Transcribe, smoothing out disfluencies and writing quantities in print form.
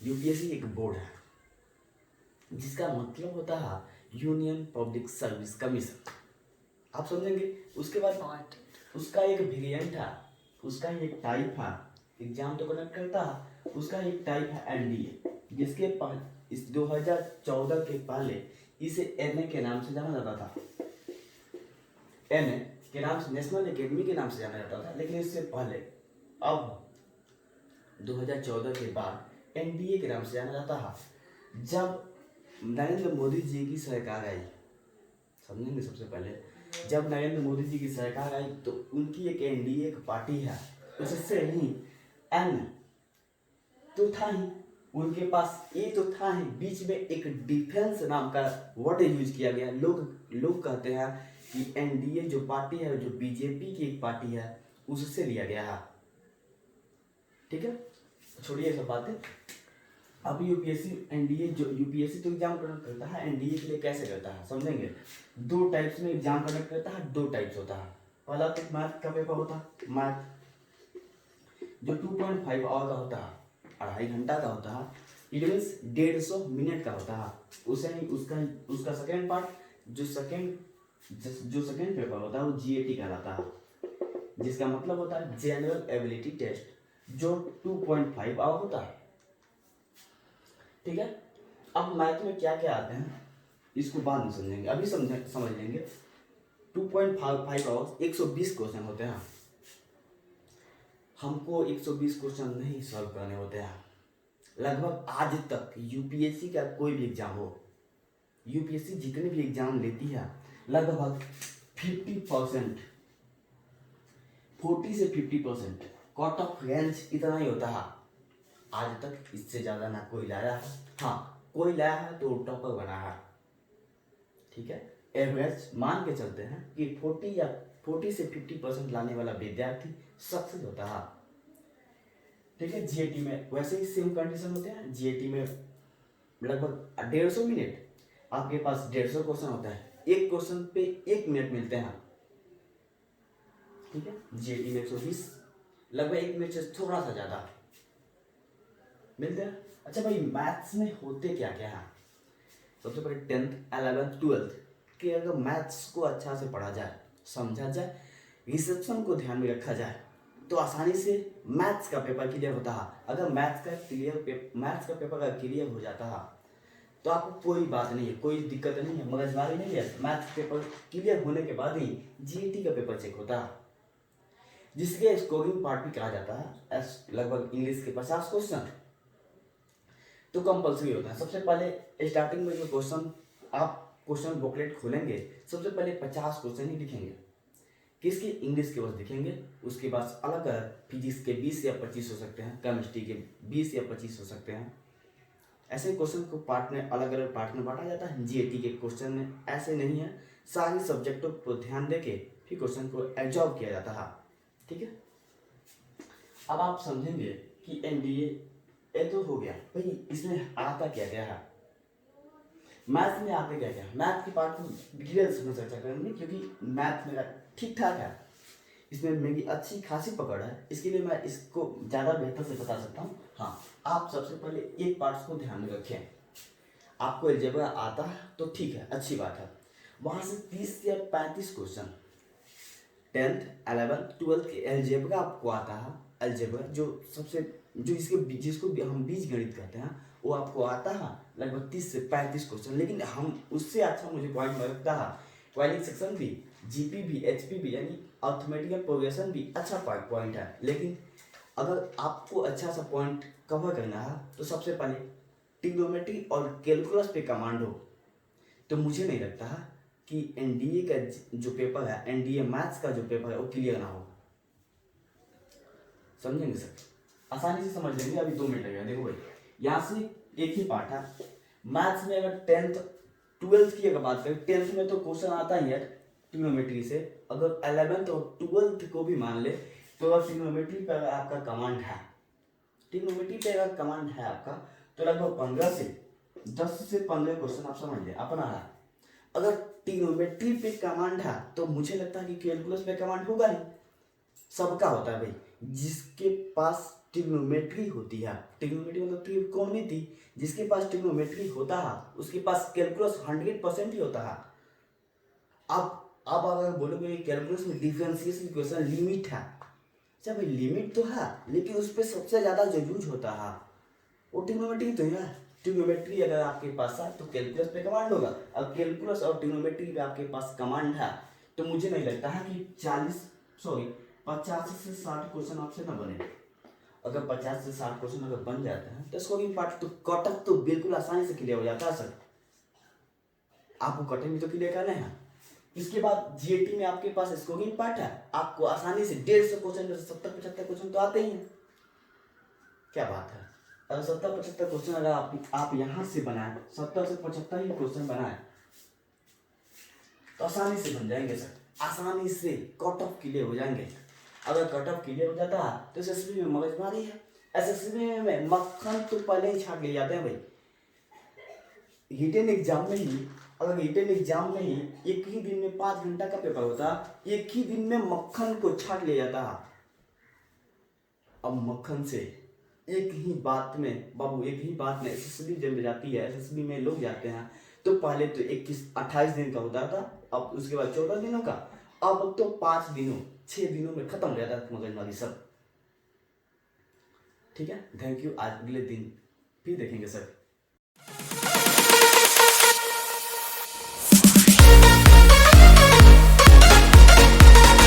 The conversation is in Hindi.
यूपीएससी एक बोर्ड है जिसका मतलब होता है यूनियन पब्लिक सर्विस कमीशन। आप समझेंगे। उसके बाद उसका एक वेरिएंट है, उसका एक टाइप है, एग्जाम तो कंडक्ट करता है, उसका एक टाइप है एनडीए, जिसके इस 2014 के पहले इसे एनए के नाम से जाना जाता था। एनए के नाम से, नेशनल एकेडमी के नाम से जाना जाता था। लेकिन इससे पहले अब 2014 के बाद एनडीए के नाम से जाना जाता है। जब नरेंद्र मोदी जी की सरकार आई, समझेंगे, सबसे पहले जब नरेंद्र मोदी जी की सरकार आई तो उनकी एक एनडीए एक पार्टी है, उससे ही एन तो था ही, उनके पास ए तो था ही, बीच में एक डिफेंस नाम का वर्ड यूज किया गया। लोग कहते हैं कि एनडीए जो पार्टी है, जो बीजेपी की एक पार्टी है, उससे लिया गया है। ठीक है, छोड़िए सब बातें। अब यूपीएससी एनडीए, जो यूपीएससी तो एग्जाम कंडक्ट करता है, एनडीए के लिए कैसे करता है समझेंगे। दो टाइप्स में एग्जाम कंडक्ट करता है, दो टाइप्स होता है। पहला तो मैथ का पेपर होता है, मैथ जो 2.5 आवर का होता है, 2.5 घंटा का होता है। इट मीन्स 150 मिनट का होता है। उसे उसका सेकेंड पार्ट, जो सेकेंड पेपर होता है वो जीएटी कहलाता है, जिसका मतलब होता है जनरल एबिलिटी टेस्ट, जो 2.5 आवर होता है। ठीक है, अब मैथ में क्या क्या आते हैं इसको बाद में समझेंगे, अभी समझ लेंगे। 2.5 आवर्स 120 क्वेश्चन होते हैं। हमको 120 क्वेश्चन नहीं सॉल्व करने होते हैं। लगभग आज तक यूपीएससी का कोई भी एग्जाम हो, यूपीएससी जितने भी एग्जाम लेती है, लगभग 50%, 40 से 50% कट ऑफ रेंज इतना ही होता है। आज तक इससे ज़्यादा ना कोई लाया है। हाँ, कोई लाया है तो टॉपर बना है। ठीक है, एवरेज मान के चलते हैं कि 40 से 50% लाने वाला विद्यार्थी सक्सेस होता है। ठीक है, जीएटी में वैसे ही सेम कंडीशन होते हैं। जीएटी में लगभग 150 मिनट, आपके पास 150 क्वेश्चन होता है, एक क्वेश्चन पे 1 मिनट मिलते हैं। ठीक है, जीएटी में 120, लगभग 1 मिनट से थोड़ा सा ज़्यादा मिलते हैं। अच्छा भाई, मैथ्स में होते क्या क्या है। सबसे पहले 10th 11th 12th के अगर मैथ्स को अच्छा से पढ़ा जाए, समझा जाए, रिसेप्शन को ध्यान में रखा जाए, तो आसानी से मैथ्स का पेपर क्लियर होता है। अगर मैथ्स का पेपर अगर क्लियर हो जाता है तो आपको कोई बात नहीं है, कोई दिक्कत नहीं है, मगजमारी नहीं है। मैथ्स पेपर क्लियर होने के बाद ही जीएटी का पेपर चेक होता है, जिसके स्कोरिंग पार्ट भी कहा जाता है। लगभग इंग्लिश के 50 क्वेश्चन तो कंपल्सरी होता है। सबसे पहले स्टार्टिंग में जो क्वेश्चन, आप क्वेश्चन बुकलेट खोलेंगे, सबसे पहले 50 क्वेश्चन ही दिखेंगे। किसके? इंग्लिश के बस दिखेंगे। उसके बाद अलग अलग फिजिक्स के 20 या 25 हो सकते हैं, केमिस्ट्री के 20 या 25 हो सकते हैं। ऐसे क्वेश्चन को पार्ट में, अलग अलग पार्ट में बांटा जाता है। जीएटी के क्वेश्चन में ऐसे नहीं है, सारे सब्जेक्टों को ध्यान देके फिर क्वेश्चन को एब्जॉर्व किया जाता है। ठीक है, अब आप समझेंगे कि एनडीए ये तो हो गया भाई, इसमें आता क्या क्या है। मैथ में आते क्या क्या, मैथ की पार्ट में डिटेल समझ चर्चा करेंगे, क्योंकि मैथ मेरा ठीक ठाक है, इसमें मेरी अच्छी खासी पकड़ है, इसके लिए मैं इसको ज़्यादा बेहतर से बता सकता हूँ। हाँ, आप सबसे पहले एक पार्ट्स को ध्यान में रखें। आपको अलजेब्रा आता है तो ठीक है, अच्छी बात है। वहाँ से 30 या 35 क्वेश्चन 10th 11th 12th के अलजेब्रा आपको आता है। अलजेब्रा जिसको हम बीज गणित कहते हैं, वो आपको आता है लगभग 30 से 35 क्वेश्चन। लेकिन हम उससे अच्छा मुझे पॉइंट लगता है क्वालिटी सेक्शन भी, जीपी भी, एचपी भी, यानी अर्थमेटिकल प्रोग्रेशन भी अच्छा पॉइंट है। लेकिन अगर आपको अच्छा सा पॉइंट कवर करना है तो सबसे पहले ट्रिग्नोमेट्री और कैलकुलस पे कमांड हो, तो मुझे नहीं लगता है कि एनडीए का जो पेपर है, एनडीए मैथ्स का जो पेपर है, वो क्लियर ना हो। समझेंगे सर, आसानी से समझ लेंगे। अभी 2 मिनट लगेगा। देखो भाई, यहाँ से एक ही पार्ट है मैथ्स में। अगर 10th 12th की अगर बात करें, 10th में तो क्वेश्चन आता ही है ट्रिग्नोमेट्री से। अगर 11th और 12th को भी मान ले तो अगर ट्रिग्नोमेट्री पर अगर आपका कमांड है, ट्रिग्नोमेट्री पे अगर कमांड है आपका, तो लगभग 10 से 15 क्वेश्चन आप समझ लें अपना है। अगर ट्रिग्नोमेट्री पे कमांड है तो मुझे लगता है कि कैलकुलस पे कमांड होगा नहीं। सबका होता है भाई, जिसके पास ट्रिग्नोमेट्री होती है। ट्रिग्नोमेट्री मतलब त्रिकोणमिति। जिसके पास ट्रिग्नोमेट्री होता है उसके पास कैलकुलस 100% ही होता है। अब अगर बोलोगे कैलकुलस में डिफरेंशिएशन इक्वेशन लिमिट है, अच्छा भाई लिमिट तो है लेकिन उस पर सबसे ज़्यादा जो यूज होता है वो ट्रिग्नोमेट्री तो है। ट्रिग्नोमेट्री अगर आपके पास है तो कैलकुलस पे कमांड होगा। अब कैलकुलस और ट्रिग्नोमेट्री पे आपके पास कमांड है तो मुझे नहीं लगता है कि 50 से 60 क्वेश्चन आपसे ना बने। अगर 50 से 60 क्वेश्चन अगर बन जाते हैं तो स्कोरिंग पार्ट तो कटअप तो बिल्कुल आसानी से क्लियर हो जाता है सर। आपको कटअप भी तो क्लियर करना है। इसके बाद जीएटी में आपके पास स्कोरिंग पार्ट है, आपको आसानी से 150 क्वेश्चन 70-75 क्वेश्चन तो आते ही हैं। क्या बात है, अगर 70-75 क्वेश्चन अगर आप यहाँ से बनाए 70 से 75 ही क्वेश्चन बनाए तो आसानी से बन जाएंगे सर, आसानी से कट ऑफ क्लियर हो जाएंगे। अगर कट ऑफ क्लियर हो जाता है तो एसएसबी में मगजमारी है। एसएसबी में मक्खन तो पहले ही छाट ले जाते हैं भाई। रिटन एग्जाम में ही, अगर रिटन एग्जाम में ही एक ही दिन में 5 घंटा का पेपर होता, एक ही दिन में मक्खन को छाट ले जाता। अब मक्खन से एक ही बात में बाबू, एक ही बात में एसएसबी जब जाती है, एसएसबी में लोग जाते हैं तो पहले तो 28 दिन का होता था, अब उसके बाद 14 दिनों का, अब तो 5 दिनों 6 दिनों में खत्म हो जाता है मगजमारी सब। ठीक है, थैंक यू। आज अगले दिन फिर देखेंगे सर।